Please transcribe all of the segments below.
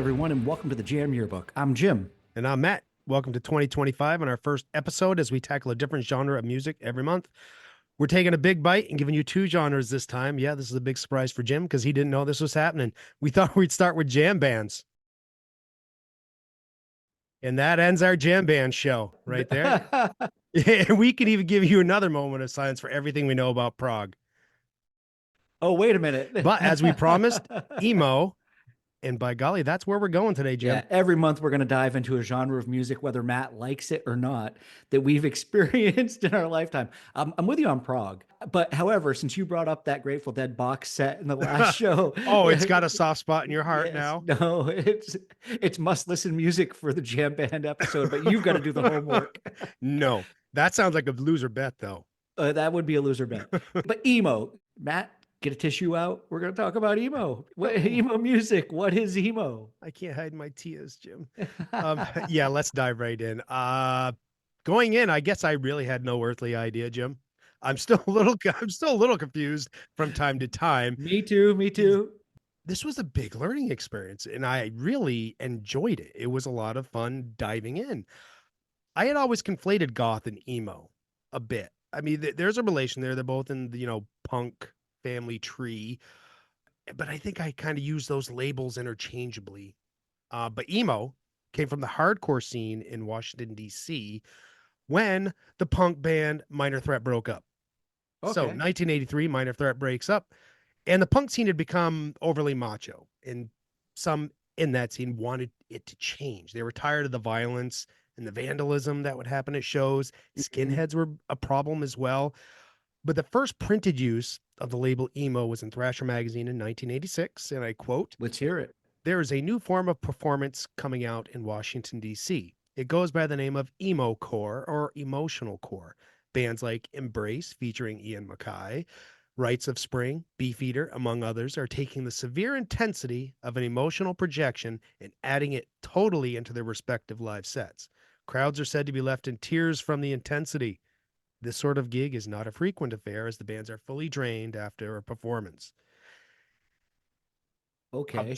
everyone, and welcome to the Jam Yearbook. I'm Jim. And I'm Matt. Welcome to 2025 and our first episode as we tackle a different genre of music every month. We're taking a big bite and giving you two genres this time. Yeah, this is a big surprise for Jim because he didn't know this was happening. We thought we'd start with jam bands. And that ends our jam band show right there. And we could even give you another moment of silence for everything we know about prog. Oh, wait a minute. But as we promised, emo. And by golly, that's where we're going today, Jim. Yeah, every month we're going to dive into a genre of music, whether Matt likes it or not, that we've experienced in our lifetime. I'm with you on prog. But however, since you brought up that Grateful Dead box set in the last show. Oh, it's got a soft spot in your heart yes, now. No, it's must listen music for the jam band episode, but you've got to do the homework. No, that sounds like a loser bet, though. That would be a loser bet. But emo, Matt, get a tissue out. We're going to talk about emo. Emo music. What is emo? I can't hide my tears, Jim. Yeah, let's dive right in. Going in, I guess I really had no earthly idea, Jim. I'm still a little confused from time to time. Me too. This was a big learning experience, and I really enjoyed it. It was a lot of fun diving in. I had always conflated goth and emo a bit. I mean, there's a relation there. They're both in the, punk family tree, but I think I kind of use those labels interchangeably. But emo came from the hardcore scene in Washington, D.C. when the punk band Minor Threat broke up. Okay. So 1983, Minor Threat breaks up, and the punk scene had become overly macho, and some in that scene wanted it to change. They were tired of the violence and the vandalism that would happen at shows. Skinheads were a problem as well. But the first printed use of the label emo was in Thrasher magazine in 1986, and I quote, "Let's hear it. There is a new form of performance coming out in Washington, D.C. It goes by the name of emo core or emotional core. Bands like Embrace, featuring Ian MacKaye, Rites of Spring, Beefeater, among others, are taking the severe intensity of an emotional projection and adding it totally into their respective live sets. Crowds are said to be left in tears from the intensity. This sort of gig is not a frequent affair as the bands are fully drained after a performance." Okay.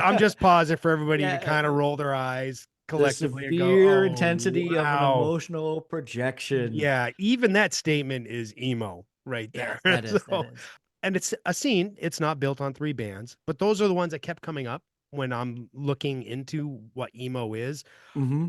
I'm just pausing for everybody to Yeah, kind of roll their eyes the collectively and go, severe "Oh, intensity of an wow." emotional projection. Yeah, even that statement is emo right there. Yes, that is. So, and it's a scene. It's not built on three bands, but those are the ones that kept coming up when I'm looking into what emo is. Mm-hmm.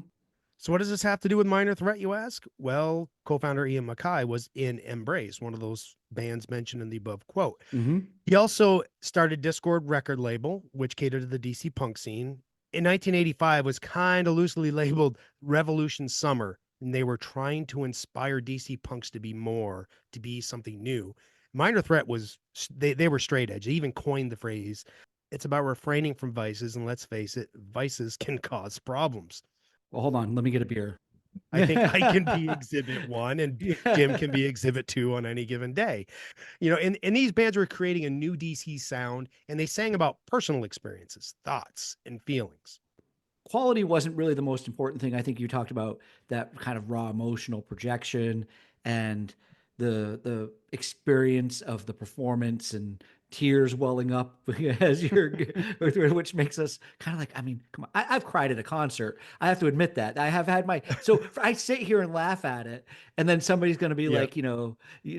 So what does this have to do with Minor Threat, you ask? Well, co-founder Ian MacKaye was in Embrace, one of those bands mentioned in the above quote. Mm-hmm. He also started Discord record label, which catered to the DC punk scene. In 1985 was kind of loosely labeled Revolution Summer, and they were trying to inspire DC punks to be something new. Minor Threat was, they were straight edge. They even coined the phrase, it's about refraining from vices, and let's face it, vices can cause problems. Well, hold on. Let me get a beer. I think I can be exhibit 1 and Jim can be exhibit 2 on any given day. And these bands were creating a new DC sound, and they sang about personal experiences, thoughts, and feelings. Quality wasn't really the most important thing. I think you talked about that kind of raw emotional projection and the experience of the performance and tears welling up as you're, which makes us kind of like, I mean, come on, I've cried at a concert. I have to admit that I have had so I sit here and laugh at it. And then somebody's going to be like,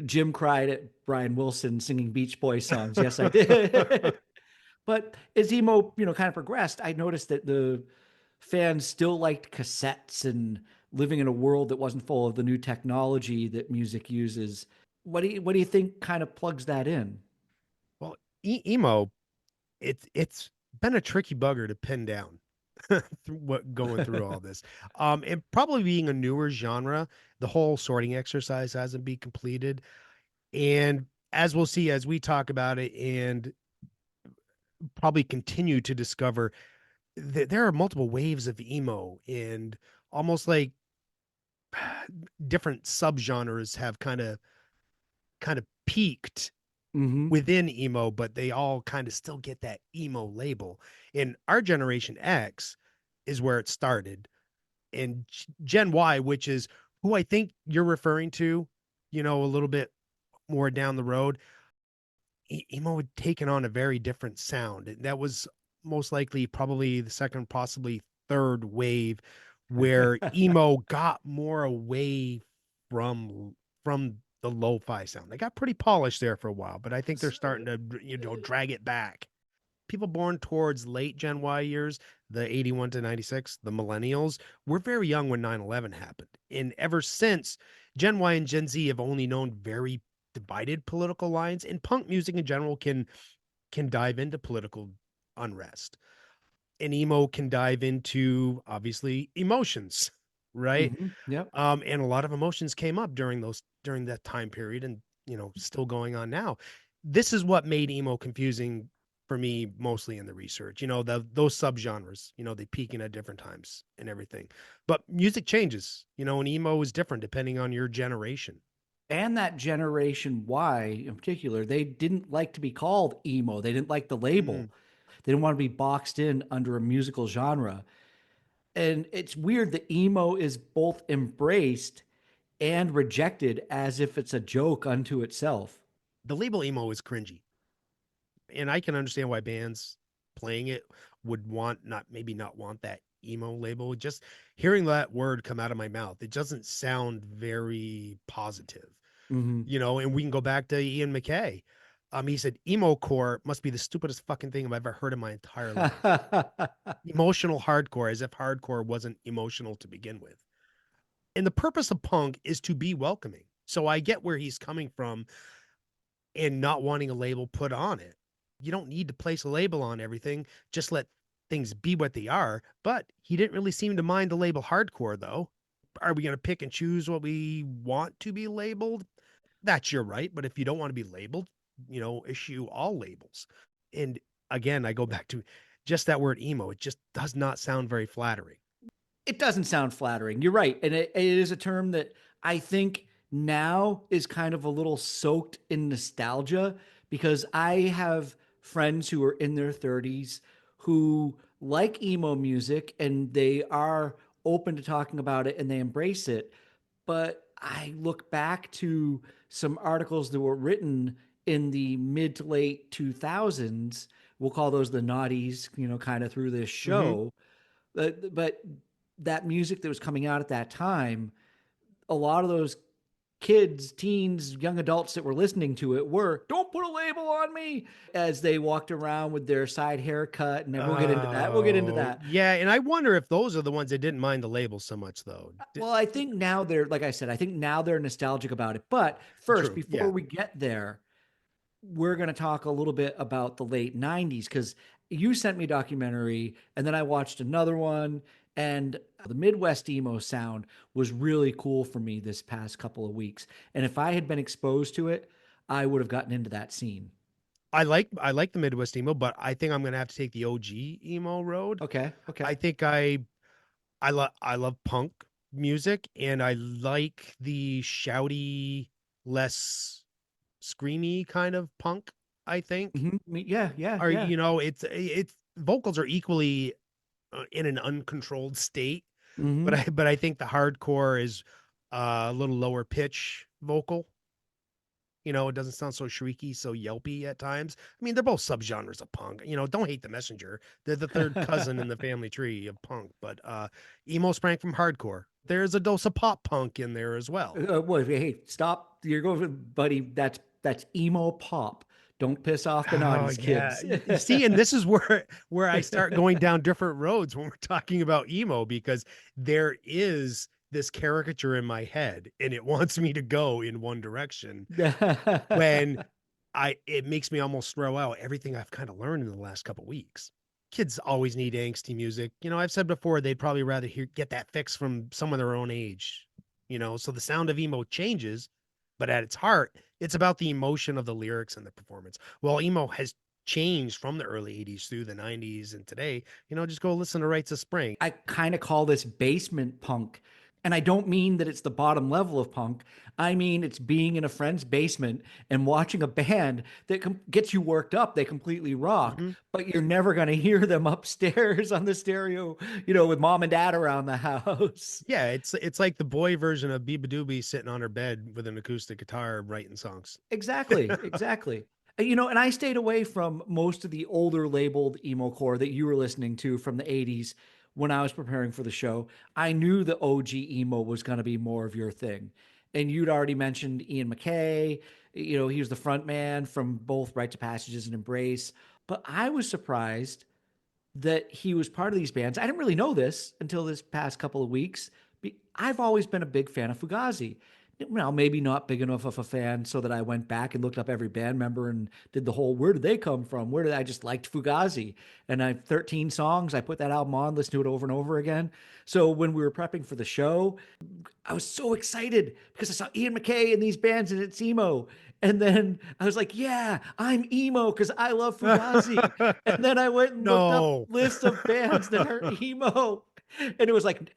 Jim cried at Brian Wilson singing Beach Boys songs. Yes, I did. But as emo, kind of progressed, I noticed that the fans still liked cassettes and living in a world that wasn't full of the new technology that music uses. What do you think kind of plugs that in? Well, emo, it's been a tricky bugger to pin down going through all this. And probably being a newer genre, the whole sorting exercise hasn't been completed. And as we'll see as we talk about it and probably continue to discover, there are multiple waves of emo, and almost like different subgenres have kind of peaked within emo, but they all kind of still get that emo label. And our generation X is where it started, and Gen Y, which is who I think you're referring to, a little bit more down the road, emo had taken on a very different sound. That was most likely probably the second, possibly third wave where emo got more away from the lo-fi sound. They got pretty polished there for a while, but I think they're starting to, drag it back. People born towards late Gen Y years, the 81 to 96, the millennials, were very young when 9/11 happened. And ever since, Gen Y and Gen Z have only known very divided political lines, and punk music in general can dive into political unrest. And emo can dive into obviously emotions, right? Yep. And a lot of emotions came up during that time period, and still going on now. This is what made emo confusing for me, mostly in the research. Those subgenres, they peak in at different times and everything. But music changes, and emo is different depending on your generation. And that generation Y in particular, they didn't like to be called emo. They didn't like the label. Mm. They didn't want to be boxed in under a musical genre. And it's weird that emo is both embraced and rejected as if it's a joke unto itself. The label emo is cringy, and I can understand why bands playing it would not want that emo label. Just hearing that word come out of my mouth, it doesn't sound very positive, Mm-hmm. And we can go back to Ian McKay. He said emo core must be the stupidest fucking thing I've ever heard in my entire life. Emotional hardcore, as if hardcore wasn't emotional to begin with. And the purpose of punk is to be welcoming. So I get where he's coming from and not wanting a label put on it. You don't need to place a label on everything. Just let things be what they are. But he didn't really seem to mind the label hardcore, though. Are we going to pick and choose what we want to be labeled? That's your right. But if you don't want to be labeled, issue all labels. And again, I go back to just that word emo. It just does not sound very flattering. It doesn't sound flattering. You're right. And it is a term that I think now is kind of a little soaked in nostalgia because I have friends who are in their 30s who like emo music and they are open to talking about it and they embrace it. But I look back to some articles that were written in the mid to late 2000s. We'll call those the naughties, kind of through this Mm-hmm. show, but that music that was coming out at that time, a lot of those kids, teens, young adults that were listening to it were, don't put a label on me, as they walked around with their side haircut. And we'll get into that. We'll get into Oh, that. yeah. And I wonder if those are the ones that didn't mind the label so much, though. Well, I think now they're, like I said, I think now they're nostalgic about it. But first, True. before Yeah. we get there, we're going to talk a little bit about the late 90s because you sent me a documentary and then I watched another one. And the Midwest emo sound was really cool for me this past couple of weeks. And if I had been exposed to it, I would have gotten into that scene. I like the Midwest emo, but I think I'm gonna have to take the OG emo road. Okay. I Okay. think I love punk music, and I like the shouty, less screamy kind of punk. I think, Yeah. Yeah. or Yeah. it's vocals are equally in an uncontrolled state, but Hmm. I think the hardcore is a little lower pitch vocal. It doesn't sound so shrieky, so yelpy at times. I mean, they're both subgenres of punk. Don't hate the messenger. They're the third cousin in the family tree of punk, but emo sprang from hardcore. There's a dose of pop punk in there as well. Well, hey, stop. You're going, buddy. That's emo pop. Don't piss off the Oh naughties yeah. kids. You see, and this is where I start going down different roads when we're talking about emo, because there is this caricature in my head and it wants me to go in one direction when it makes me almost throw out everything I've kind of learned in the last couple weeks. Kids always need angsty music. I've said before they'd probably rather get that fix from someone their own age. So the sound of emo changes, but at its heart, it's about the emotion of the lyrics and the performance. Well, emo has changed from the early 80s through the 90s and today, just go listen to Rites of Spring. I kind of call this basement punk. And I don't mean that it's the bottom level of punk. I mean, it's being in a friend's basement and watching a band that gets you worked up. They completely rock, Mm-hmm. but you're never going to hear them upstairs on the stereo, with mom and dad around the house. Yeah, it's like the boy version of Biba Doobie sitting on her bed with an acoustic guitar writing songs. Exactly. Exactly. And I stayed away from most of the older labeled emo core that you were listening to from the 80s when I was preparing for the show. I knew the OG emo was going to be more of your thing. And you'd already mentioned Ian MacKaye. He was the front man from both Rites of Passages and Embrace. But I was surprised that he was part of these bands. I didn't really know this until this past couple of weeks. I've always been a big fan of Fugazi. Well, maybe not big enough of a fan so that I went back and looked up every band member and did the whole where did they come from? Where did I just liked Fugazi? And I 13 songs, I put that album on, listened to it over and over again. So when we were prepping for the show, I was so excited because I saw Ian MacKaye in these bands and it's emo. And then I was like, yeah, I'm emo because I love Fugazi. And then I went and looked up No, lists of bands that are emo. And it was like,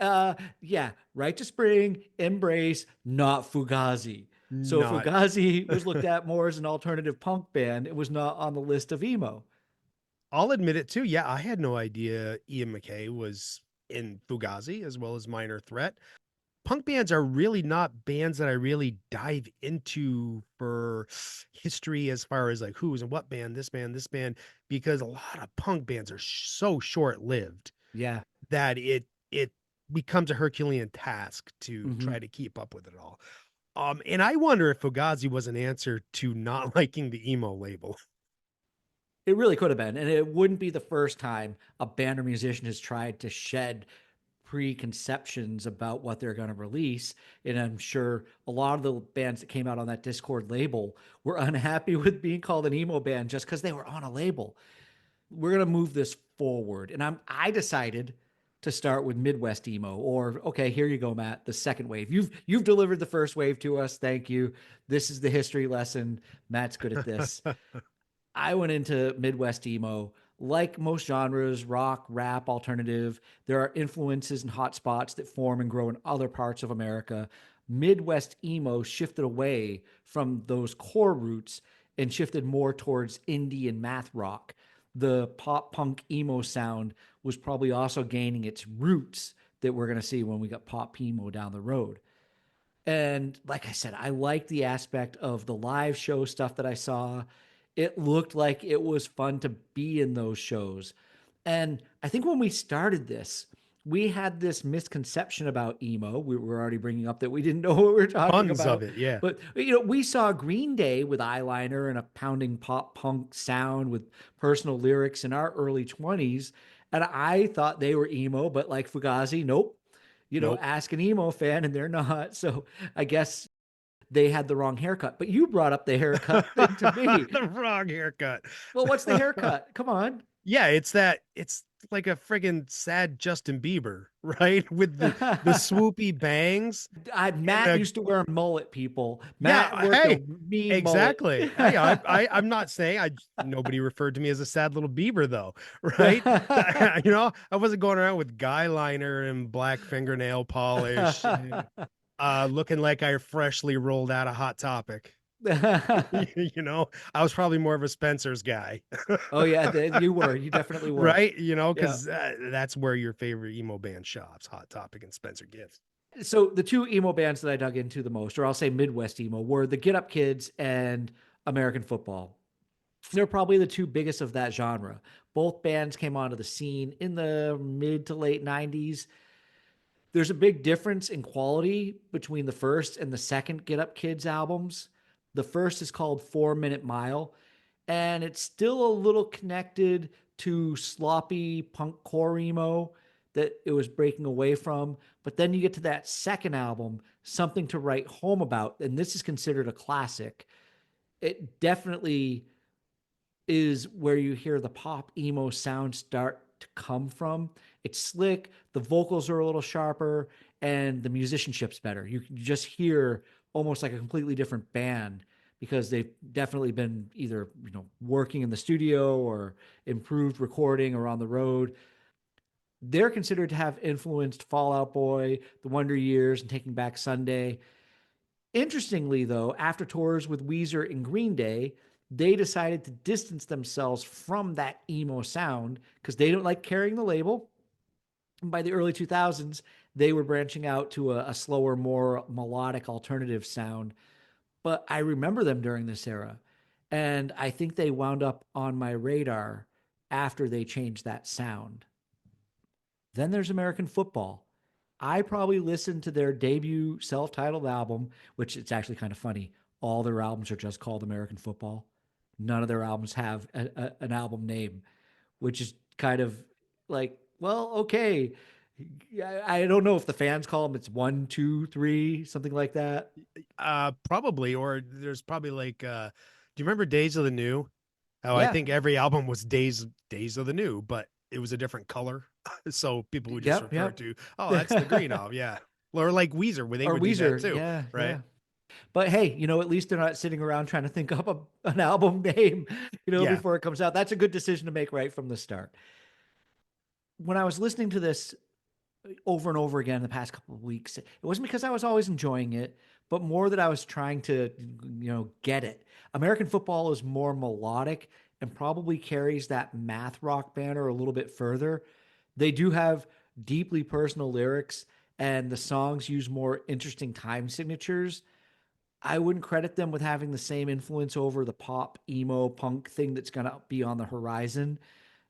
yeah, Right to Spring, Embrace, not Fugazi. So not. Fugazi was looked at more as an alternative punk band. It was not on the list of emo. I'll admit it too. Yeah, I had no idea Ian MacKaye was in Fugazi as well as Minor Threat. Punk bands are really not bands that I really dive into for history as far as like who's and what band, this band, because a lot of punk bands are so short lived Yeah. that it becomes a Herculean task to Mm-hmm. try to keep up with it all. And I wonder if Fugazi was an answer to not liking the emo label. It really could have been. And it wouldn't be the first time a band or musician has tried to shed preconceptions about what they're going to release. And I'm sure a lot of the bands that came out on that Discord label were unhappy with being called an emo band just because they were on a label. We're going to move this forward. And I decided to start with Midwest emo, or okay, here you go, Matt, the second wave. You've delivered the first wave to us. Thank you. This is the history lesson. Matt's good at this. I went into Midwest emo. Like most genres, rock, rap, alternative, there are influences and hotspots that form and grow in other parts of America. Midwest emo shifted away from those core roots and shifted more towards indie and math rock. The pop punk emo sound was probably also gaining its roots that we're going to see when we got pop emo down the road. And like I said, I like the aspect of the live show stuff that I saw. It looked like it was fun to be in those shows. And I think when we started this, we had this misconception about emo. We were already bringing up that we didn't know what we were talking Tons of about. it, yeah. But, we saw Green Day with eyeliner and a pounding pop punk sound with personal lyrics in our early 20s. And I thought they were emo, but like Fugazi, nope, Nope. ask an emo fan and they're not. So I guess they had the wrong haircut. But you brought up the haircut thing to me. The wrong haircut. Well, what's the haircut? Come on. Yeah, it's like a friggin' sad Justin Bieber, right? With the swoopy bangs and Matt used to wear a mullet, people. Matt yeah, worked a hey, mean mullet. exactly. Hey, I'm not saying nobody referred to me as a sad little Bieber though, right? I wasn't going around with guy liner and black fingernail polish, looking like I freshly rolled out a Hot Topic. I was probably more of a Spencer's guy. Oh yeah, you were. You definitely were. Right? Yeah. Because that's where your favorite emo band shops, Hot Topic and Spencer Gifts. So the two emo bands that I dug into the most, or I'll say Midwest emo, were the Get Up Kids and American Football. They're probably the two biggest of that genre. Both bands came onto the scene in the mid to late 90s. There's a big difference in quality between the first and the second Get Up Kids albums. The first is called 4 Minute Mile, and it's still a little connected to sloppy punk core emo that it was breaking away from. But then you get to that second album, Something to Write Home About, and this is considered a classic. It definitely is where you hear the pop emo sound start to come from. It's slick, the vocals are a little sharper, and the musicianship's better. You can just hear almost like a completely different band because they've definitely been either working in the studio or improved recording or on the road. They're considered to have influenced Fall Out Boy, The Wonder Years, and Taking Back Sunday. Interestingly, though, after tours with Weezer and Green Day, they decided to distance themselves from that emo sound because they don't like carrying the label. And by the early 2000s, they were branching out to a slower, more melodic alternative sound. But I remember them during this era. And I think they wound up on my radar after they changed that sound. Then there's American football. I probably listened to their debut self titled album, which it's actually kind of funny. All their albums are just called American football. None of their albums have an album name, which is kind of like, well, okay. I don't know if the fans call them it's one, two, three, something like that. Probably, or there's probably like do you remember Days of the New? Oh, I Yeah. think every album was Days of the New, but it was a different color. So people would just Yep. refer Yep. to, oh, that's the green album, yeah. Or like Weezer, where they Or would do that Weezer. too, Yeah. right? Yeah. But hey, at least they're not sitting around trying to think up an album name, Yeah. before it comes out. That's a good decision to make right from the start. When I was listening to this over and over again in the past couple of weeks, it wasn't because I was always enjoying it, but more that I was trying to, get it. American football is more melodic and probably carries that math rock banner a little bit further. They do have deeply personal lyrics, and the songs use more interesting time signatures. I wouldn't credit them with having the same influence over the pop, emo, punk thing that's going to be on the horizon.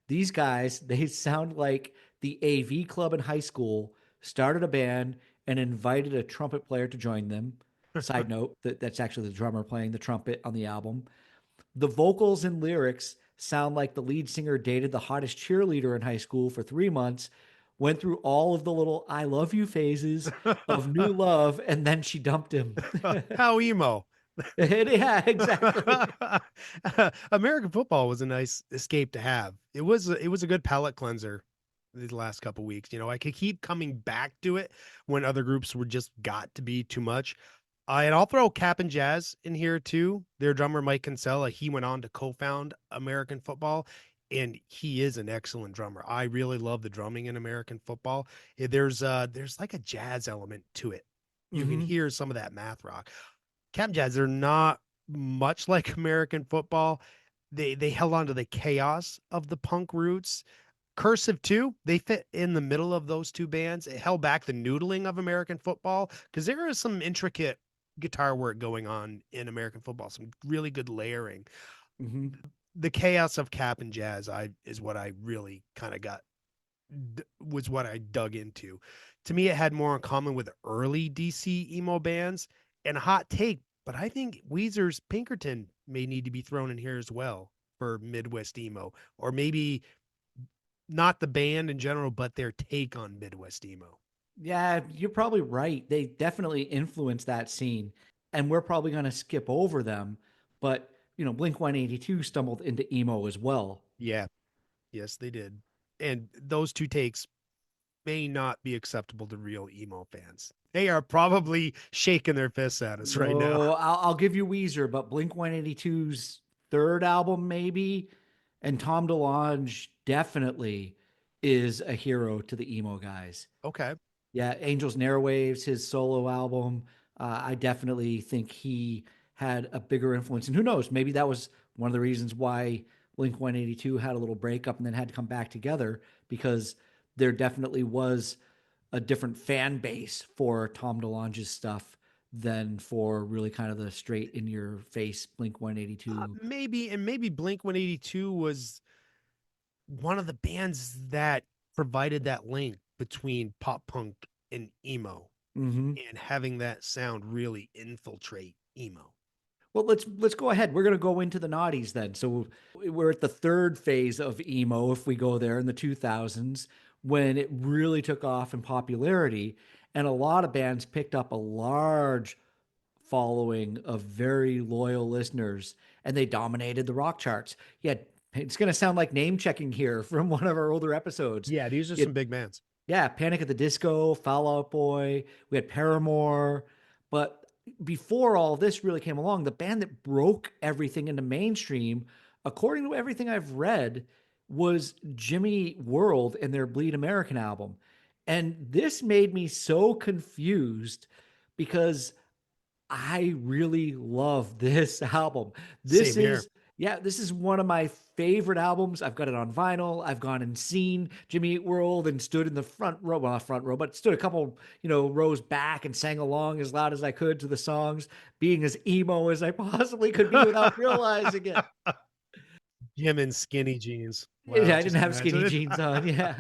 These guys, they sound like the AV club in high school started a band and invited a trumpet player to join them. Side note, that's actually the drummer playing the trumpet on the album. The vocals and lyrics sound like the lead singer dated the hottest cheerleader in high school for 3 months, went through all of the little I love you phases of new love, and then she dumped him. How emo. Yeah, exactly. American football was a nice escape to have. It was a good palate cleanser these last couple weeks. I could keep coming back to it when other groups were just got to be too much. And I'll throw Cap and Jazz in here too. Their drummer Mike Kinsella, he went on to co-found American football, and he is an excellent drummer. I really love the drumming in American football. There's like a jazz element to it. You can Hmm. hear some of that math rock. Cap Jazz, they're not much like American football. They held on to the chaos of the punk roots. Cursive too, they fit in the middle of those two bands. It held back the noodling of American football because there is some intricate guitar work going on in American football, some really good layering. Hmm. The chaos of Cap and Jazz, I is what I really kind of got was what I dug into. To me, it had more in common with early DC emo bands. And a hot take, but I think Weezer's Pinkerton may need to be thrown in here as well for Midwest emo, or maybe not the band in general, but their take on Midwest emo. Yeah, you're probably right. They definitely influenced that scene, and we're probably going to skip over them. But, Blink 182 stumbled into emo as well. Yeah, yes, they did. And those two takes may not be acceptable to real emo fans. They are probably shaking their fists at us right now. No, I'll give you Weezer, but Blink 182's third album, maybe, and Tom DeLonge definitely is a hero to the emo guys. Okay. Yeah, Angels and Airwaves, his solo album. I definitely think he had a bigger influence. And who knows, maybe that was one of the reasons why Blink 182 had a little breakup and then had to come back together because there definitely was a different fan base for Tom DeLonge's stuff than for really kind of the straight in your face Blink 182. Maybe Blink 182 was one of the bands that provided that link between pop punk and emo Mm-hmm. and having that sound really infiltrate emo. Well, let's go ahead. We're going to go into the noughties then. So we're at the third phase of emo, if we go there in the 2000s, when it really took off in popularity, and a lot of bands picked up a large following of very loyal listeners, and they dominated the rock charts. Yeah, it's going to sound like name checking here from one of our older episodes. Yeah, these are You some big bands. yeah, Panic at the Disco, Fall Out Boy, we had Paramore. But before all this really came along, the band that broke everything into mainstream, according to everything I've read, was Jimmy World and their Bleed American album. And this made me so confused because I really love this album. This Same is here. Yeah, this is one of my favorite albums. I've got it on vinyl. I've gone and seen Jimmy Eat World and stood in the front row, well, not front row, but stood a couple, rows back and sang along as loud as I could to the songs, being as emo as I possibly could be without realizing it. Him in skinny jeans. Yeah, Wow, I didn't just have skinny imagine jeans on. Yeah.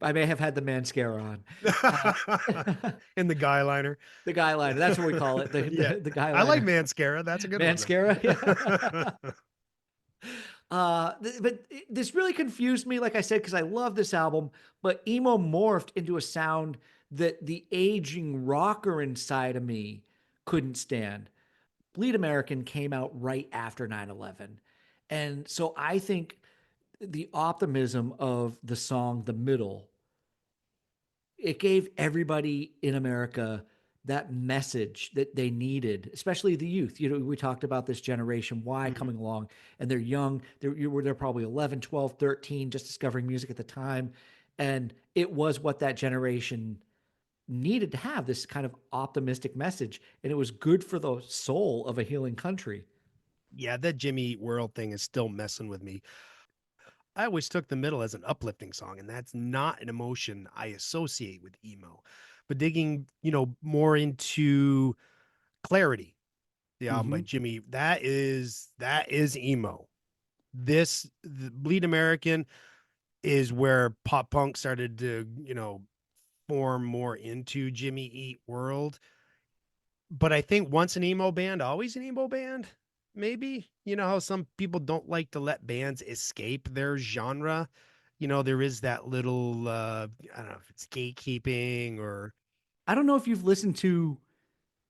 I may have had the mascara on. Uh, it. In the guy liner. the guy liner. That's what we call it. The, Yeah. the guy I like liner. mascara. That's a good one Mascara. though. Yeah. This really confused me, like I said, because I love this album, but emo morphed into a sound that the aging rocker inside of me couldn't stand. Bleed American came out right after 9/11. And so I think the optimism of the song The Middle, it gave everybody in America that message that they needed, especially the youth. We talked about this generation Y Mhm. coming along, and they're young. They're probably 11, 12, 13, just discovering music at the time. And it was what that generation needed to have, this kind of optimistic message. And it was good for the soul of a healing country. Yeah, that Jimmy Eat World thing is still messing with me. I always took the middle as an uplifting song, and that's not an emotion I associate with emo. But digging, more into Clarity, the album by Mm-hmm. Jimmy, that is emo. The Bleed American is where pop punk started to, form more into Jimmy Eat World. But I think once an emo band, always an emo band. Maybe, how some people don't like to let bands escape their genre. There is that little I don't know if it's gatekeeping or I don't know if you've listened to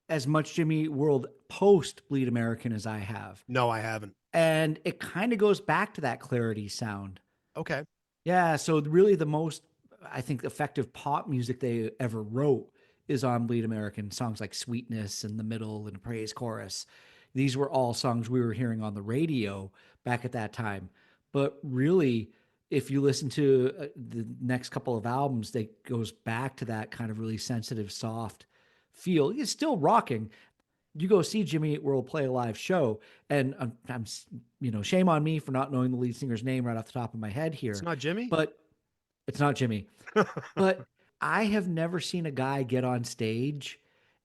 as much Jimmy World post Bleed American as I have. no, I haven't. And it kind of goes back to that clarity sound. Okay. Yeah, so really the most, I think, effective pop music they ever wrote is on Bleed American. Songs like Sweetness in the Middle and Praise Chorus. These were all songs we were hearing on the radio back at that time. But really, if you listen to the next couple of albums, that goes back to that kind of really sensitive, soft feel. It's still rocking. You go see Jimmy Eat World play a live show, and shame on me for not knowing the lead singer's name right off the top of my head It's here, not Jimmy? but it's not Jimmy. But I have never seen a guy get on stage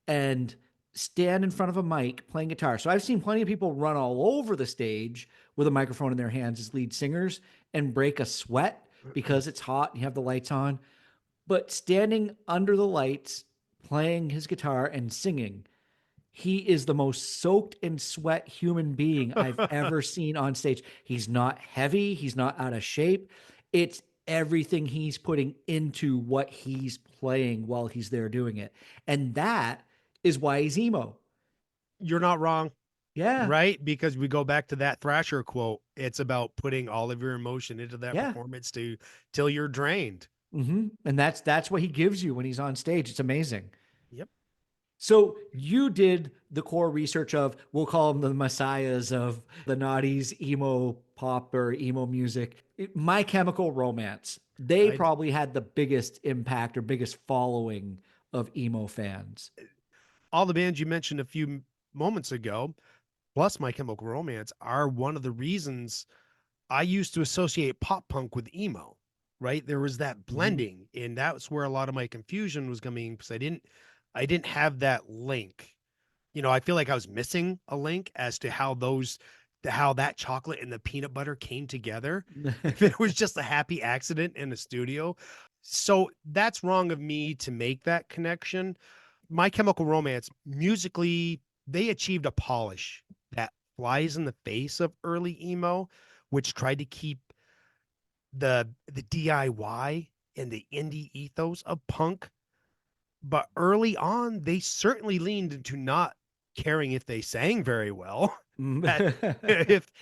and stand in front of a mic playing guitar. So I've seen plenty of people run all over the stage with a microphone in their hands as lead singers and break a sweat because it's hot and you have the lights on. But standing under the lights, playing his guitar and singing, he is the most soaked in sweat human being I've ever seen on stage. He's not heavy, he's not out of shape. It's everything he's putting into what he's playing while he's there doing it. And that is why he's emo. You're not wrong, Yeah. right? Because we go back to that Thrasher quote. It's about putting all of your emotion into that Yeah. performance to till you're drained. And that's what he gives you when he's on stage. It's amazing. Yep. So you did the core research of, we'll call them the messiahs of the naughties, emo pop or emo music. My Chemical Romance. They I probably had the biggest impact or biggest following of emo fans. all the bands you mentioned a few moments ago, plus My Chemical Romance, are one of the reasons I used to associate pop punk with emo. Right, there was that Mm-hmm. blending, and that's where a lot of my confusion was coming because I didn't have that link. I feel like I was missing a link as to how that chocolate and the peanut butter came together. If it was just a happy accident in the studio. So that's wrong of me to make that connection. My Chemical Romance, musically, they achieved a polish that flies in the face of early emo, which tried to keep the DIY and the indie ethos of punk. But early on, they certainly leaned into not caring if they sang very well. That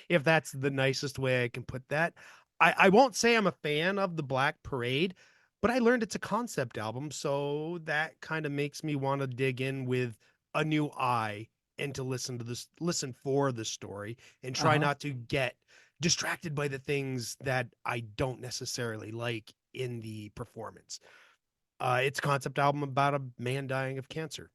if that's the nicest way I can put that. I won't say I'm a fan of the Black Parade, but I learned it's a concept album, so that kind of makes me want to dig in with a new eye and to listen for the story and try Uh-huh. not to get distracted by the things that I don't necessarily like in the performance. It's a concept album about a man dying of cancer.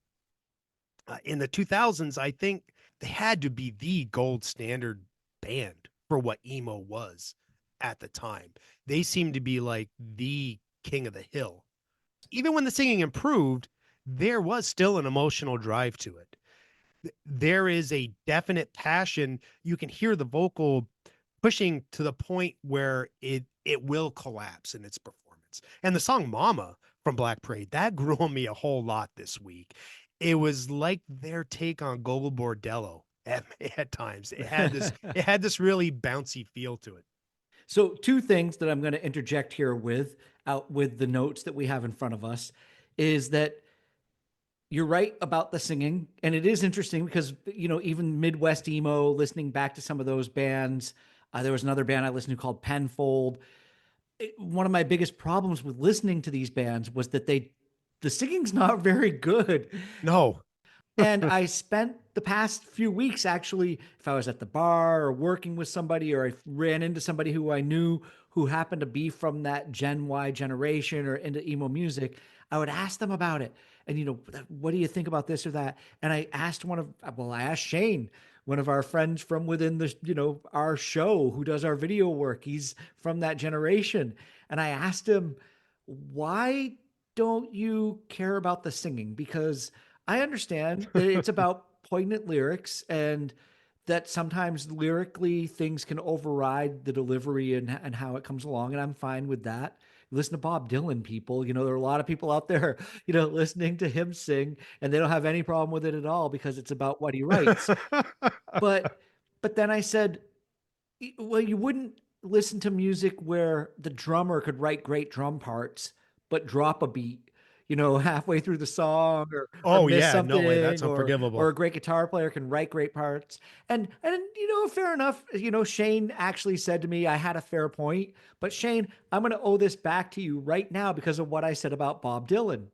In the 2000s, I think they had to be the gold standard band for what emo was at the time. They seemed to be like the king of the hill. Even when the singing improved, there was still an emotional drive to it. There is a definite passion. You can hear the vocal pushing to the point where it will collapse in its performance. And the song Mama from Black Parade, that grew on me a whole lot this week. It was like their take on Gogol Bordello at times. It had this really bouncy feel to it. So, two things that I'm going to interject here with out with the notes that we have in front of us is that you're right about the singing, and it is interesting because even Midwest emo, listening back to some of those bands. There was another band I listened to called Penfold. One of my biggest problems with listening to these bands was that the singing's not very good. No. And I spent the past few weeks actually, if I was at the bar or working with somebody, or I ran into somebody who I knew who happened to be from that Gen Y generation or into emo music, I would ask them about it. And, what do you think about this or that? And I asked Shane, one of our friends from within our show who does our video work. He's from that generation. And I asked him, why don't you care about the singing? Because I understand that it's about poignant lyrics and that sometimes lyrically things can override the delivery and how it comes along. And I'm fine with that. Listen to Bob Dylan, people. There are a lot of people out there, listening to him sing, and they don't have any problem with it at all because it's about what he writes. But but then I said, well, you wouldn't listen to music where the drummer could write great drum parts, but drop a beat, halfway through the song or Oh miss yeah, no way. That's something, or unforgivable. a great guitar player can write great parts. And fair enough. Shane actually said to me, I had a fair point, but Shane, I'm going to owe this back to you right now because of what I said about Bob Dylan.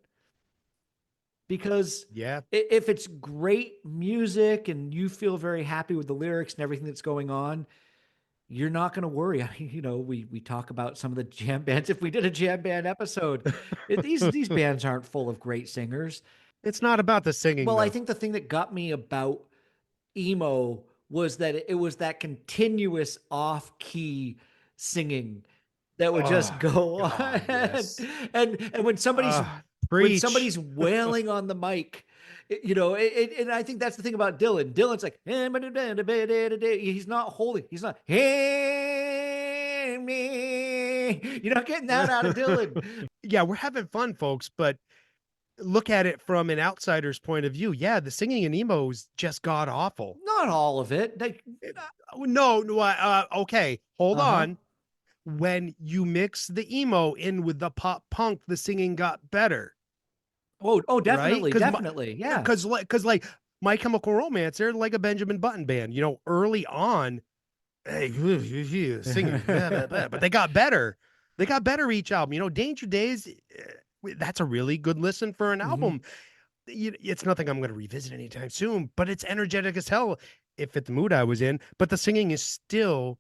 Because Yeah. if it's great music and you feel very happy with the lyrics and everything that's going on, you're not going to worry. I mean, we talk about some of the jam bands. If we did a jam band episode, these bands aren't full of great singers. It's not about the singing Well, I though. think the thing that got me about emo was that it was that continuous off key singing that would just Oh go on. God, yes. And when Preach. somebody's wailing on the mic, and I think that's the thing about Dylan. Dylan's like, he's not holding, he's not, you're not getting that out of Dylan. Yeah, we're having fun, folks, but look at it from an outsider's point of view. Yeah, the singing in emo is just god awful. Not all of it. Like, No, no, okay, hold uh-huh. on. When you mix the emo in with the pop punk, the singing got better, Oh, right? definitely, definitely. Yeah. Because My Chemical Romance, they're like a Benjamin Button band. Early on, hey, singing, blah, blah, blah, but they got better. They got better each album. Danger Days, that's a really good listen for an Mhm. album. It's nothing I'm going to revisit anytime soon, but it's energetic as hell. It fit the mood I was in, but the singing is still,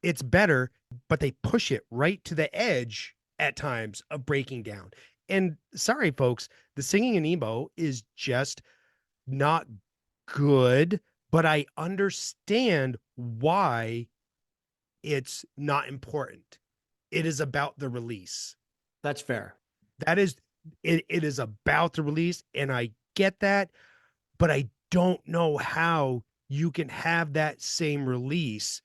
it's better, but they push it right to the edge at times of breaking down. And sorry, folks, the singing in emo is just not good, but I understand why it's not important. It is about the release. That's fair. That is it is about the release, and I get that, but I don't know how you can have that same release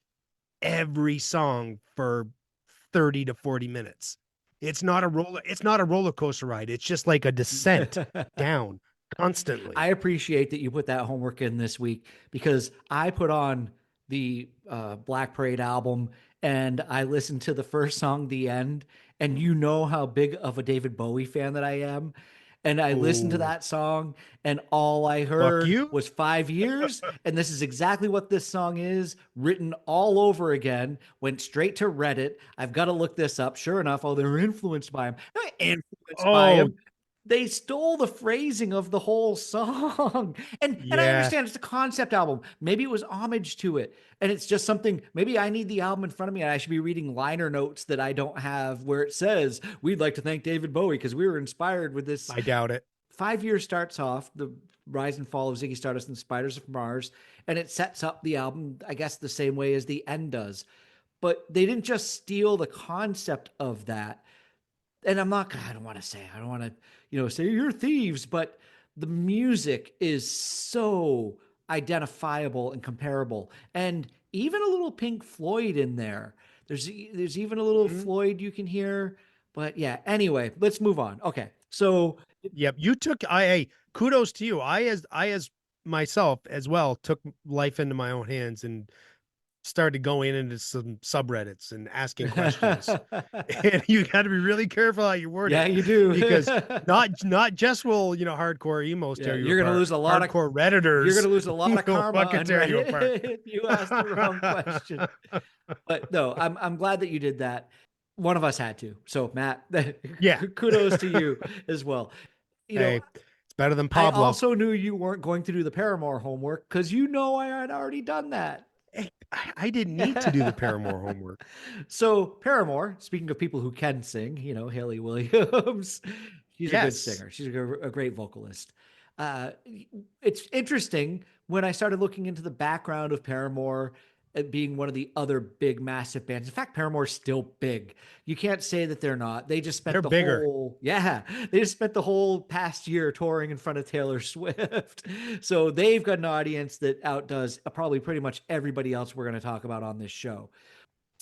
every song for 30 to 40 minutes. It's not a roller coaster ride. It's just like a descent down I constantly. appreciate that you put that homework in this week because I put on the Black Parade album and I listened to the first song, The End, and you know how big of a David Bowie fan that I am. And I listened to Oh, that song, and all I fuck heard you. was 5 years. And this is exactly what this song is, written all over again. Went straight to Reddit. I've got to look this up. Sure enough, oh, they're influenced by him. They're not influenced by Oh, him. They stole the phrasing of the whole song. And I yeah. understand it's a concept album. Maybe it was homage to it. And it's just something, maybe I need the album in front of me and I should be reading liner notes that I don't have where it says, we'd like to thank David Bowie because we were inspired with this I doubt it. 5 Years starts off the rise and fall of Ziggy Stardust and the Spiders of Mars, and it sets up the album, I guess, the same way as the end does. But they didn't just steal the concept of that. And I'm not, I don't want to say, I don't want to, say you're thieves, but the music is so identifiable and comparable. And even a little Pink Floyd in there. There's even a little Mhm. Floyd you can hear. But yeah, anyway, let's move on. Okay. So Yep, you took I kudos to you. I as myself as well took life into my own hands and started going into some subreddits and asking questions. And you got to be really careful how you word yeah, it you do. because not just will, hardcore emos Yeah, tear you you're gonna apart. lose a lot of Hardcore you're gonna redditors lose a lot of will karma fucking on tear you apart. Reddit if you ask the wrong question. But no, I'm glad that you did that. One of us had to. So Matt, Yeah. kudos to you as well. You know, Hey, it's better than I Pablo. also knew you weren't going to do the Paramore homework because I had already done that. Hey, I didn't need to do the Paramore homework. So Paramore, speaking of people who can sing, Haley Williams, she's a good Yes. singer. She's a great vocalist. Uh, it's interesting when I started looking into the background of Paramore being one of the other big, massive bands. In fact, Paramore's still big. You can't say that they're not. They just spent They're the bigger. whole, yeah, they just spent the whole past year touring in front of Taylor Swift. So they've got an audience that outdoes probably pretty much everybody else we're going to talk about on this show.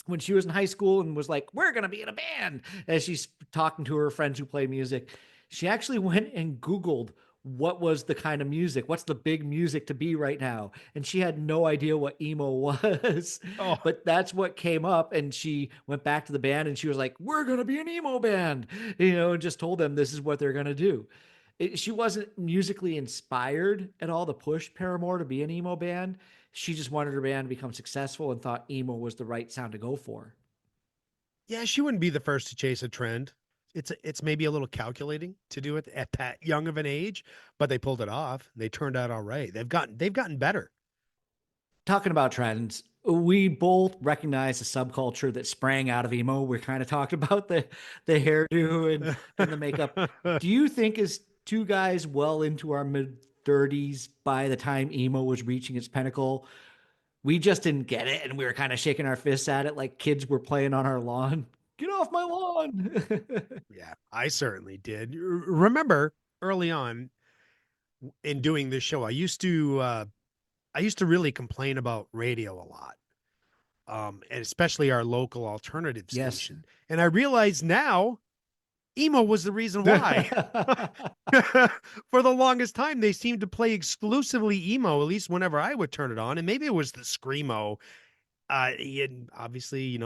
When she was in high school and was like, we're going to be in a band, as she's talking to her friends who play music, she actually went and Googled what was the kind of music, what's the big music to be right now. And she had no idea what emo was, Oh, but that's what came up. And she went back to the band and she was like, we're going to be an emo band, and just told them this is what they're going to do. She wasn't musically inspired at all to push Paramore to be an emo band. She just wanted her band to become successful and thought emo was the right sound to go for. yeah, she wouldn't be the first to chase a trend. It's maybe a little calculating to do it at that young of an age, but they pulled it off. They turned out all right. They've gotten better. Talking about trends, we both recognize the subculture that sprang out of emo. We kind of talked about the hairdo and the makeup. Do you think as two guys well into our mid 30s by the time emo was reaching its pinnacle, we just didn't get it and we were kind of shaking our fists at it like kids were playing on our lawn? Get off my lawn. Yeah, I certainly did. Remember early on in doing this show, I used to really complain about radio a lot. And especially our local alternative Yes. station. And I realize now emo was the reason why. For the longest time, they seemed to play exclusively emo, at least whenever I would turn it on. And maybe it was the screamo. And obviously,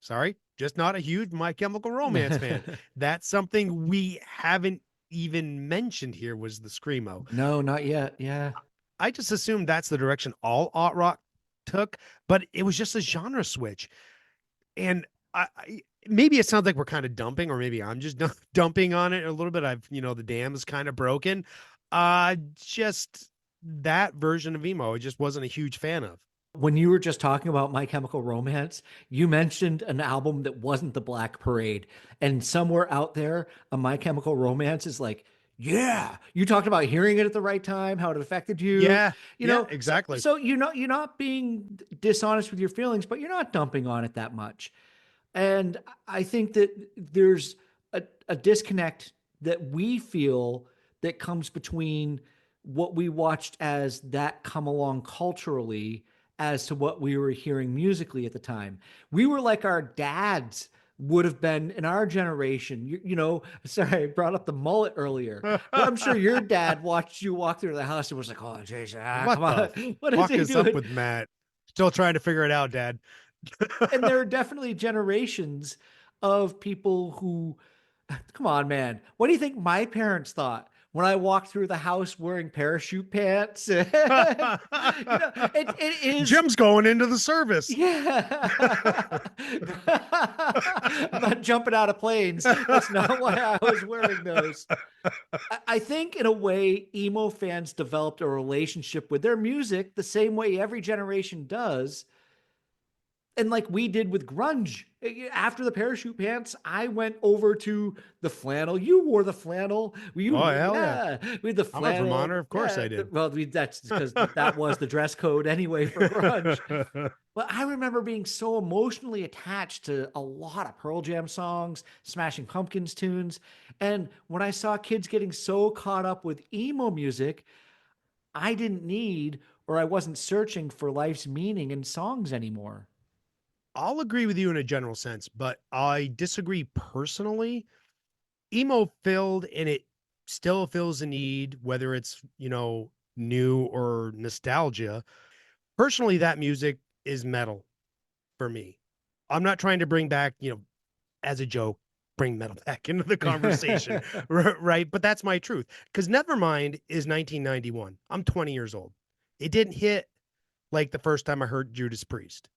sorry, just not a huge My Chemical Romance fan. That's something we haven't even mentioned here was the screamo. No, not yet. Yeah. I just assumed that's the direction all art rock took, but it was just a genre switch. And maybe it sounds like we're kind of dumping, or maybe I'm just dumping on it a little bit. The dam is kind of broken. Just that version of emo, I just wasn't a huge fan of. When you were just talking about My Chemical Romance, you mentioned an album that wasn't the Black Parade. And somewhere out there, a My Chemical Romance is like, yeah, you talked about hearing it at the right time, how it affected you. Yeah, yeah, exactly. So you're not being dishonest with your feelings, but you're not dumping on it that much. And I think that there's a disconnect that we feel that comes between what we watched as that come along culturally as to what we were hearing musically at the time. We were like our dads would have been in our generation. Sorry, I brought up the mullet earlier, but I'm sure your dad watched you walk through the house and was like, oh, Jason, What come the on. What is fuck he is up doing? with Matt? Still trying to figure it out, Dad. And there are definitely generations of people who, come on, man. What do you think my parents thought when I walked through the house wearing parachute pants? It is, Jim's going into the service. yeah. I'm not jumping out of planes. That's not why I was wearing those. I think, in a way, emo fans developed a relationship with their music the same way every generation does, And like we did with grunge, after the parachute pants, I went over to the flannel. You wore the flannel. Oh, You, hell yeah. yeah, we had the I'm a flannel. Vermonter. Of course Yeah, I did. well, that's because that was the dress code anyway for grunge. But I remember being so emotionally attached to a lot of Pearl Jam songs, Smashing Pumpkins tunes. And when I saw kids getting so caught up with emo music, I didn't need or I wasn't searching for life's meaning in songs anymore. I'll agree with you in a general sense, but I disagree personally. Emo filled and it still fills a need, whether it's, new or nostalgia. Personally, that music is metal for me. I'm not trying to bring back, as a joke, bring metal back into the conversation, right? But that's my truth. Because Nevermind is 1991. I'm 20 years old. It didn't hit like the first time I heard Judas Priest.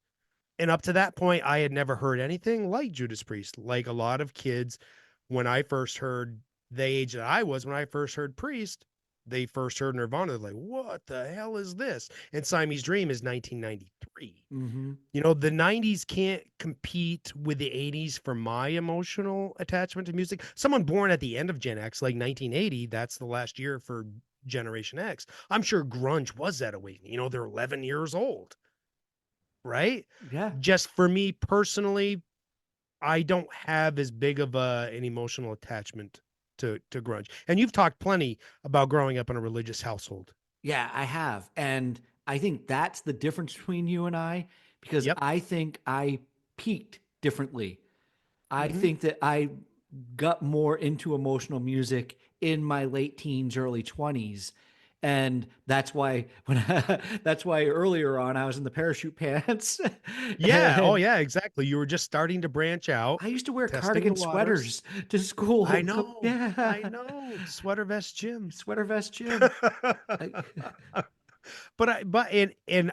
And up to that point, I had never heard anything like Judas Priest. Like a lot of kids, when I first heard the age that I was, when I first heard Priest, they first heard Nirvana. They're like, what the hell is this? And Siamese Dream is 1993. Mm-hmm. The 90s can't compete with the 80s for my emotional attachment to music. Someone born at the end of Gen X, like 1980, that's the last year for Generation X. I'm sure grunge was that awakening. They're 11 years old, right? Yeah. Just for me personally, I don't have as big of an emotional attachment to grunge. And you've talked plenty about growing up in a religious household. Yeah, I have. And I think that's the difference between you and I, because Yep. I think I peaked differently. I Hmm. think that I got more into emotional music in my late teens, early 20s. And that's why that's why earlier on I was in the parachute pants. Yeah. Oh, And yeah. Exactly. You were just starting to branch out, I used to wear testing the cardigan waters. sweaters to school. I Yeah. know. Sweater vest Jim. Sweater vest Jim. I, But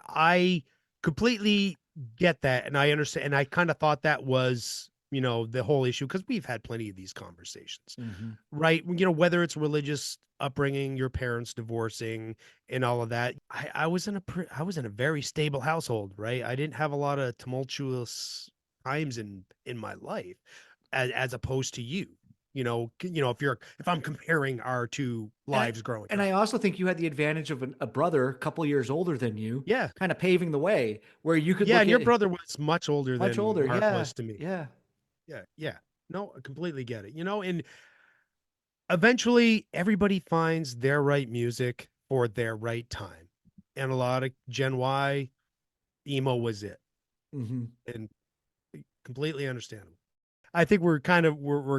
I completely get that, and I understand, and I kind of thought that was the whole issue because we've had plenty of these conversations, Mhm. right? Whether it's religious upbringing, your parents divorcing, and all of that. I was I was in a very stable household, right? I didn't have a lot of tumultuous times in my life, as opposed to you. If I'm comparing our two And I lives growing and up, I also think you had the advantage of a brother a couple years older than you, yeah. kind of paving the way where you could Yeah, look and your at brother was much older much than older. Mark Yeah. was to me. Yeah. Yeah, yeah. No, I completely get it. And eventually everybody finds their right music for their right time. And a lot of Gen Y, emo was it. Hmm. And completely understandable. I think we're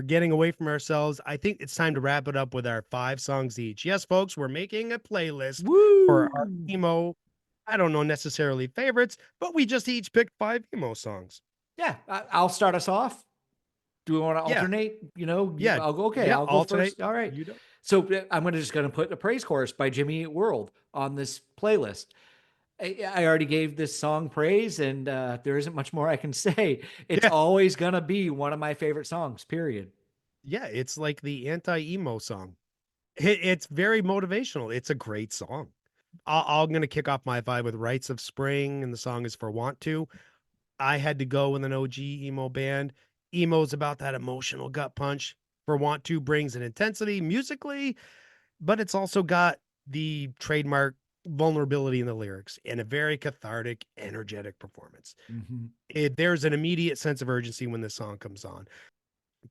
getting away from ourselves. I think it's time to wrap it up with our 5 songs each. Yes, folks, we're making a playlist for our Woo! emo. I don't know necessarily favorites, but we just each picked 5 emo songs. Yeah, I'll start us off. Do we want to Yeah, alternate? yeah, I'll go. Okay, yeah. I'll go Alternate. first. All right. You know. So I'm just going to put a praise chorus by Jimmy Eat World on this playlist. I already gave this song praise, and there isn't much more I can say. It's Yeah, always going to be one of my favorite songs, period. yeah. It's like the anti-emo song. It's very motivational. It's a great song. I'm gonna kick off my vibe with "Rites of Spring," and the song is "For Want To." I had to go with an OG emo band. Emo's about that emotional gut punch. "For Want To" brings an intensity musically, but it's also got the trademark vulnerability in the lyrics and a very cathartic, energetic performance. Hmm. There's an immediate sense of urgency when this song comes on.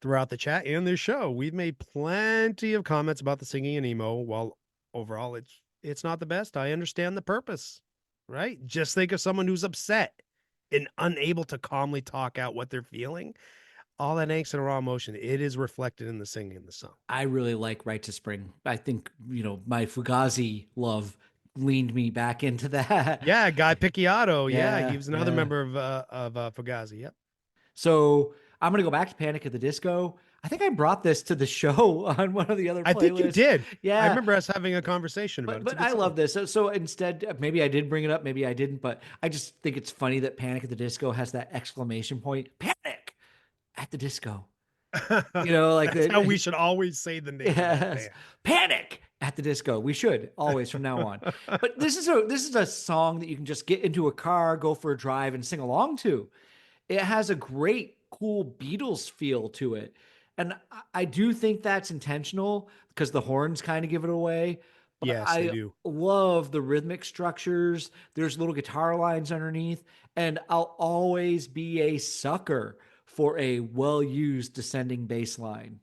Throughout the chat and this show, we've made plenty of comments about the singing in emo. While overall it's not the best, I understand the purpose. Right? Just think of someone who's upset and unable to calmly talk out what they're feeling. All that angst and raw emotion, it is reflected in the singing in the song. I really like Right to Spring. I think, my Fugazi love leaned me back into that. Yeah, Guy Picciotto. Yeah, he Yeah, was another yeah. member of Fugazi. Yep. So I'm gonna go back to Panic at the Disco. I think I brought this to the show on one of the other I think you playlists. did. I Yeah, remember us having a conversation about it. It's a but good I love song. this. So instead, maybe I did bring it up, maybe I didn't, but I just think it's funny that Panic at the Disco has that exclamation point, Panic at the Disco. Like That's how we the should always say the name of that yes, band. Panic at the Disco. We should always from now on. But this is a song that you can just get into a car, go for a drive, and sing along to. It has a great, cool Beatles feel to it. And I do think that's intentional because the horns kind of give it away. But Yes, they I do. love the rhythmic structures. There's little guitar lines underneath. And I'll always be a sucker for a well used descending bass line.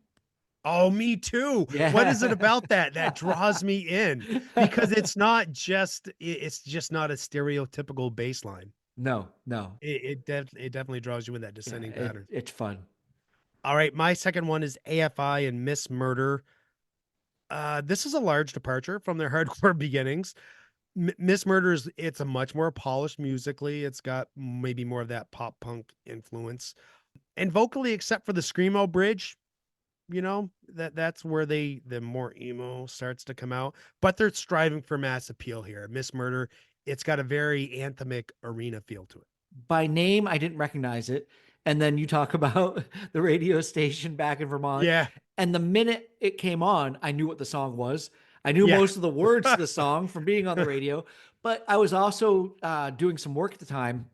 Oh, me too. What is it Yeah. about that that draws me in? Because it's just not a stereotypical bass line. No, no. It definitely draws you in that Yeah, descending pattern. it's fun. All right, my second one is AFI and Miss Murder. This is a large departure from their hardcore beginnings. Miss Murder's it's a much more polished musically. It's got maybe more of that pop punk influence. And vocally, except for the screamo bridge, that's where the more emo starts to come out. But they're striving for mass appeal here. Miss Murder, it's got a very anthemic arena feel to it. By name, I didn't recognize it. And then you talk about the radio station back in Vermont. Yeah, And the minute it came on, I knew what the song was. I knew yeah. most of the words to the song from being on the radio, but I was also doing some work at the time.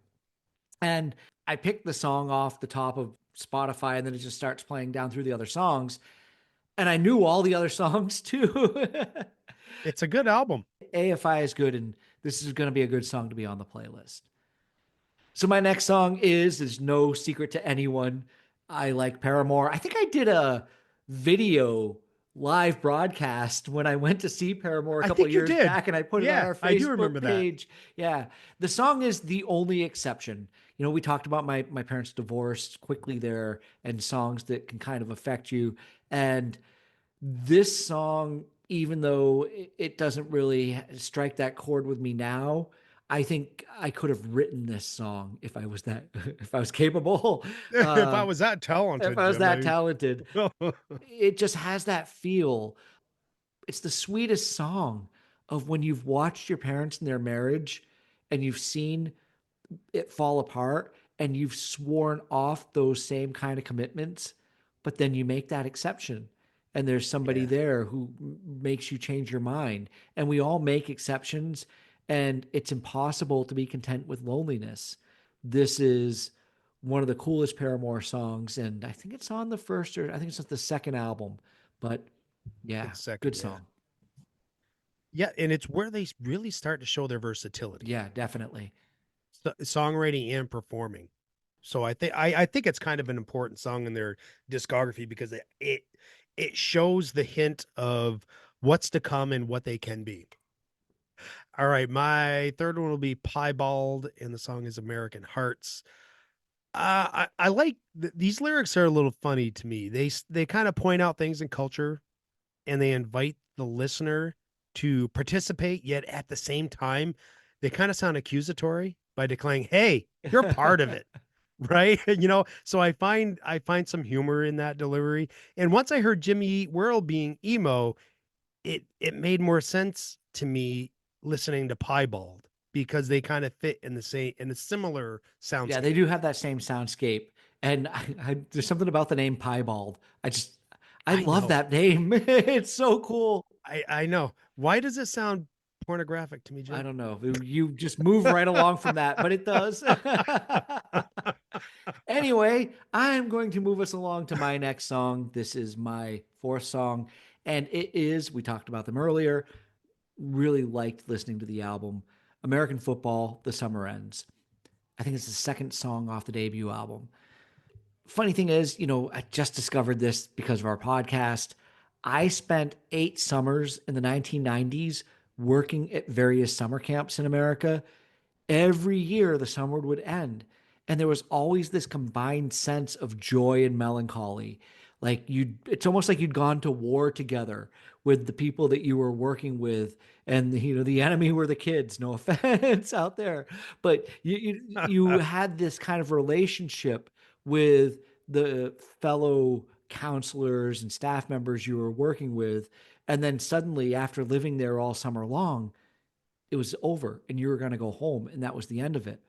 And I picked the song off the top of Spotify, and then it just starts playing down through the other songs. And I knew all the other songs too. It's a good album. AFI is good, and this is going to be a good song to be on the playlist. So my next song is no secret to anyone. I like Paramore. I think I did a video live broadcast when I went to see Paramore a I couple of think you years did. back and I put it on Yeah, our I do Facebook remember that. page. Yeah. The song is the only exception. We talked about my parents' divorce quickly there and songs that can kind of affect you. And this song, even though it doesn't really strike that chord with me now, I think I could have written this song if I was that if I was capable. If I Uh, was that if talented, I was Jim, that talented, I it just has that feel. It's the sweetest song of when you've watched your parents in their marriage and you've seen it fall apart and you've sworn off those same kind of commitments, but then you make that exception and there's somebody yeah, there who makes you change your mind. And we all make exceptions, and it's impossible to be content with loneliness. This is one of the coolest Paramore songs, and I think it's on the first, or I think it's the second album, but yeah, it's second, good yeah. song. Yeah, and it's where they really start to show their versatility, Yeah, definitely. songwriting and performing. So I think it's kind of an important song in their discography because it shows the hint of what's to come and what they can be. All right, my third one will be Piebald, and the song is American Hearts. I like these lyrics are a little funny to me. They kind of point out things in culture and they invite the listener to participate, yet at the same time, they kind of sound accusatory by declaring, "Hey, you're part of it." Right? So I find some humor in that delivery. And once I heard Jimmy Eat World being emo, it made more sense to me listening to Piebald because they kind of fit in a similar Yeah, they soundscape. do have that same soundscape. And there's something about the name Piebald. I I love know. that name. It's so cool. I know. Why does it sound pornographic to me, I Jim? don't know. You just move right along from that, but it does. Anyway, I'm going to move us along to my next song. This is my fourth song, and we talked about them earlier. Really liked listening to the album. American Football, The Summer Ends. I think it's the second song off the debut album. Funny thing is, I just discovered this because of our podcast. I spent 8 summers in the 1990s working at various summer camps in America. Every year the summer would end, and there was always this combined sense of joy and melancholy. It's almost like you'd gone to war together with the people that you were working with, and the enemy were the kids. No offense out there, but you had this kind of relationship with the fellow counselors and staff members you were working with, and then suddenly, after living there all summer long, it was over and you were going to go home, and that was the end of it.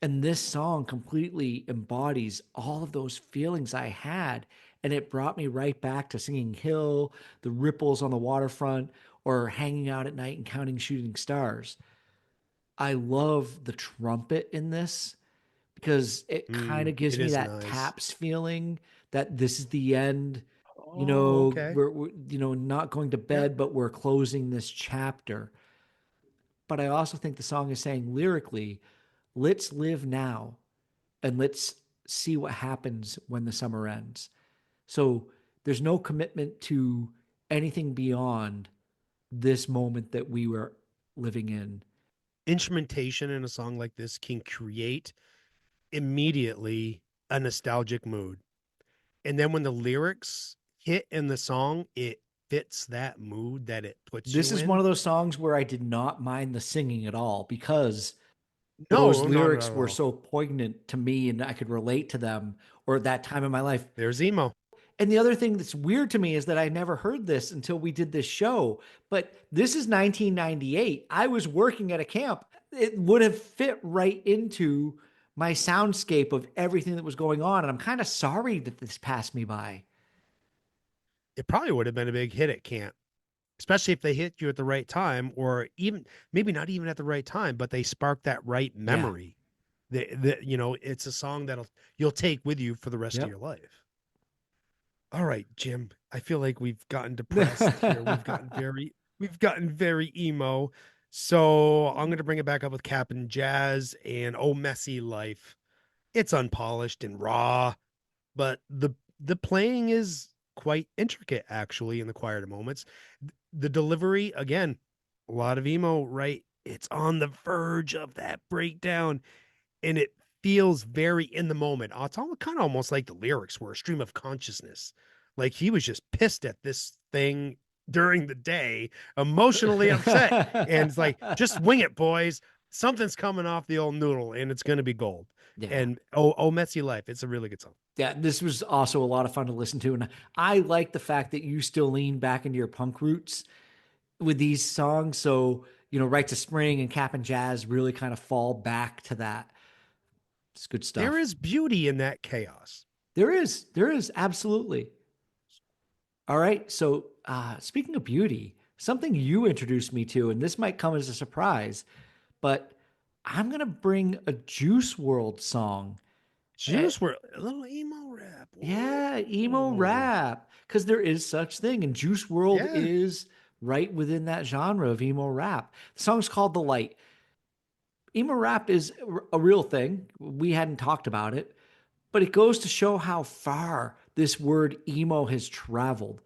And this song completely embodies all of those feelings I had. and it brought me right back to Singing Hill, the ripples on the waterfront, or hanging out at night and counting shooting stars. I love the trumpet in this because it kind of gives It me is that nice. taps feeling that this is the end. Oh, okay. We're not going to Yeah. bed, but we're closing this chapter. But I also think the song is saying lyrically, let's live now and let's see what happens when the summer ends. So there's no commitment to anything beyond this moment that we were living in. Instrumentation in a song like this can create immediately a nostalgic mood. And then when the lyrics hit in the song, it fits that mood that it puts This you is one in. of those songs where I did not mind the singing at all because those No, not at lyrics were all. so poignant to me and I could relate to them or at that time in my life. There's emo. And the other thing that's weird to me is that I never heard this until we did this show. But this is 1998. I was working at a camp. It would have fit right into my soundscape of everything that was going on. And I'm kind of sorry that this passed me by. It probably would have been a big hit at camp, especially if they hit you at the right time, or even maybe not even at the right time, but they spark that right Yeah. memory. It's a song that'll you'll take with you for the rest of Yep. your life. All right, Jim. I feel like we've gotten depressed here. We've gotten very emo. So I'm gonna bring it back up with Cap'n Jazz and Oh Messy Life. It's unpolished and raw, but the playing is quite intricate actually in the quieter moments. The delivery, again, a lot of emo, right? It's on the verge of that breakdown and it feels very in the moment. It's all kind of almost like the lyrics were a stream of consciousness. Like he was just pissed at this thing during the day, emotionally upset. And it's like, just wing it, boys. Something's coming off the old noodle and it's going to be gold. Yeah. And oh, Messy Life. It's a really good song. Yeah, this was also a lot of fun to listen to. And I like the fact that you still lean back into your punk roots with these songs. So, Rites of Spring and Cap and Jazz really kind of fall back to that. It's good There stuff. is beauty in that chaos. There is absolutely. All right. So, speaking of beauty, something you introduced me to, and this might come as a surprise, but I'm going to bring a Juice World song. Eh, Juice were a little emo rap. Yeah, emo Whoa. rap, because there is such thing, and Juice World Yeah. is right within that genre of emo rap. The song's called "The Light." Emo rap is a real thing. We hadn't talked about it, but it goes to show how far this word emo has traveled.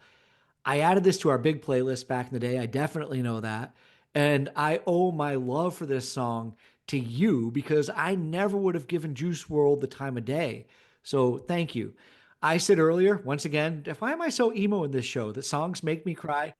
I added this to our big playlist back in the day. I definitely know that. And I owe my love for this song to you because I never would have given Juice World the time of day. So thank you. I said earlier, once again, why am I so emo in this show? The songs make me cry.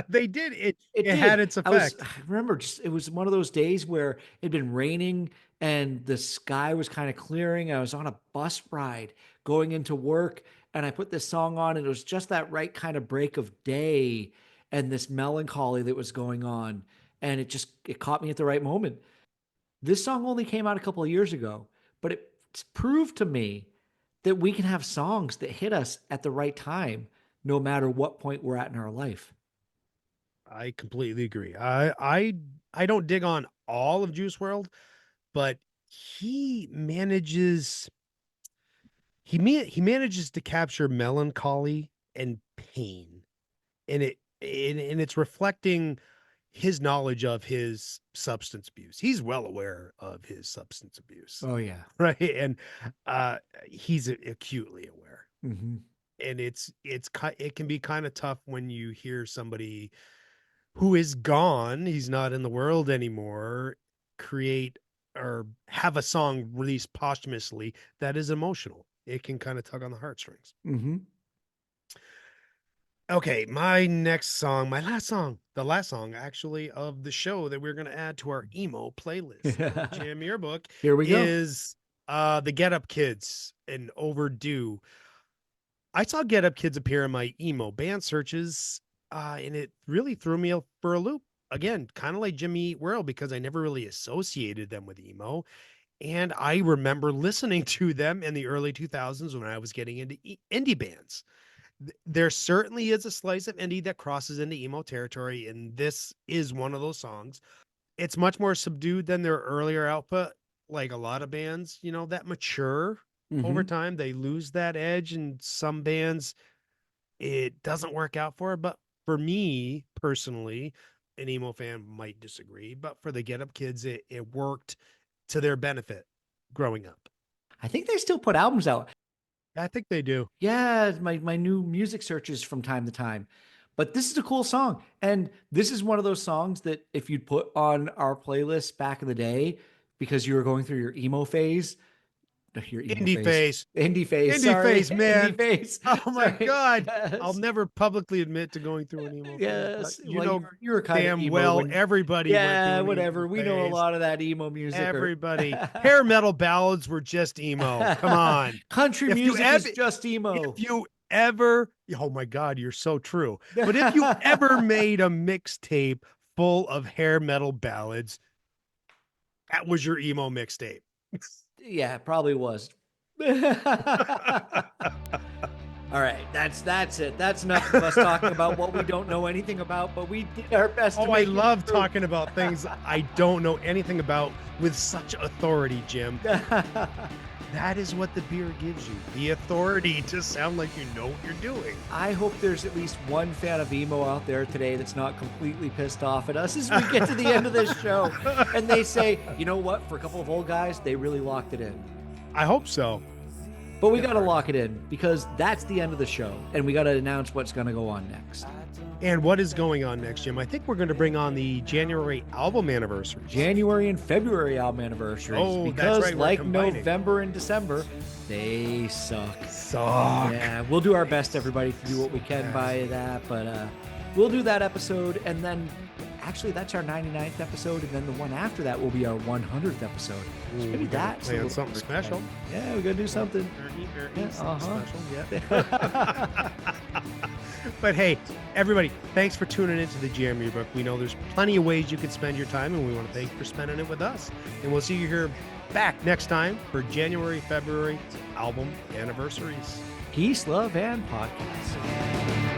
They did it. It It had did. its effect. I remember just it was one of those days where it'd been raining and the sky was kind of clearing. I was on a bus ride going into work and I put this song on and it was just that right kind of break of day and this melancholy that was going on and it caught me at the right moment. This song only came out a couple of years ago, but it's proved to me that we can have songs that hit us at the right time no matter what point we're at in our life. I completely agree. I don't dig on all of Juice World, but he manages he manages to capture melancholy and pain, and it's reflecting his knowledge of his substance abuse. He's well aware of his substance abuse, Oh yeah. right? And uh he's acutely aware. Hmm. And it can be kind of tough when you hear somebody who is gone, he's not in the world anymore, create or have a song released posthumously that is emotional. It can kind of tug on the heartstrings. Hmm. Okay, my last song, the last song actually of the show that we're going to add to our emo playlist of Jam Yearbook Here we go. is the Get Up Kids and Overdue. I saw Get Up Kids appear in my emo band searches, and it really threw me for a loop. Again, kind of like Jimmy Eat World, because I never really associated them with emo. And I remember listening to them in the early 2000s when I was getting into indie bands. There certainly is a slice of indie that crosses into emo territory, and this is one of those songs. It's much more subdued than their earlier output. Like a lot of bands, that mature over Hmm. time, they lose that edge, and some bands it doesn't work out for. But for me personally, an emo fan might disagree, but for the Get Up Kids, it worked to their benefit growing up. I think they still put albums out. I think they do. Yeah, my new music searches from time to time. But this is a cool song. And this is one of those songs that if you'd put on our playlist back in the day because you were going through your emo Indie phase. face. Indie phase, Indie sorry. face, Indie man. phase. Oh my Sorry. God. I'll Yes. never publicly admit to going through an emo phase, but Yes. Well, you were kind of damn emo well when everybody went through yeah, an emo whatever. We know a phase. lot of that emo music or Everybody. Hair metal ballads were just emo. Come on. country If you music ever is just emo. if you ever oh my God, you're so true. But if you ever made a mixtape full of hair metal ballads, that was your emo mixtape. Yeah, it probably was. All right, that's it. That's enough of us talking about what we don't know anything about, but we did our best to Oh, I make it love through. talking about things I don't know anything about with such authority, Jim. That is what the beer gives you, the authority to sound like you know what you're doing. I hope there's at least one fan of emo out there today that's not completely pissed off at us as we get to the end of this show and they say, you know what, for a couple of old guys, they really locked it in. I hope so. But we got to lock it in because that's the end of the show and we got to announce what's going to go on next. And what is going on next, Jim? I think we're going to bring on the January album anniversary. January and February album anniversaries. Oh, that's because right, we're like combining. November and December, they suck. Suck. Yeah, we'll do our best, everybody, to do what we can by that. But we'll do that episode. And then actually, that's our 99th episode. And then the one after that will be our 100th episode. So maybe that's plan something special. Yeah, we're going to do something. Yeah, Special, yeah. But hey, everybody, thanks for tuning into the Jam Yearbook. We know there's plenty of ways you can spend your time, and we want to thank you for spending it with us. And we'll see you here back next time for January, February album anniversaries. Peace, love, and podcast.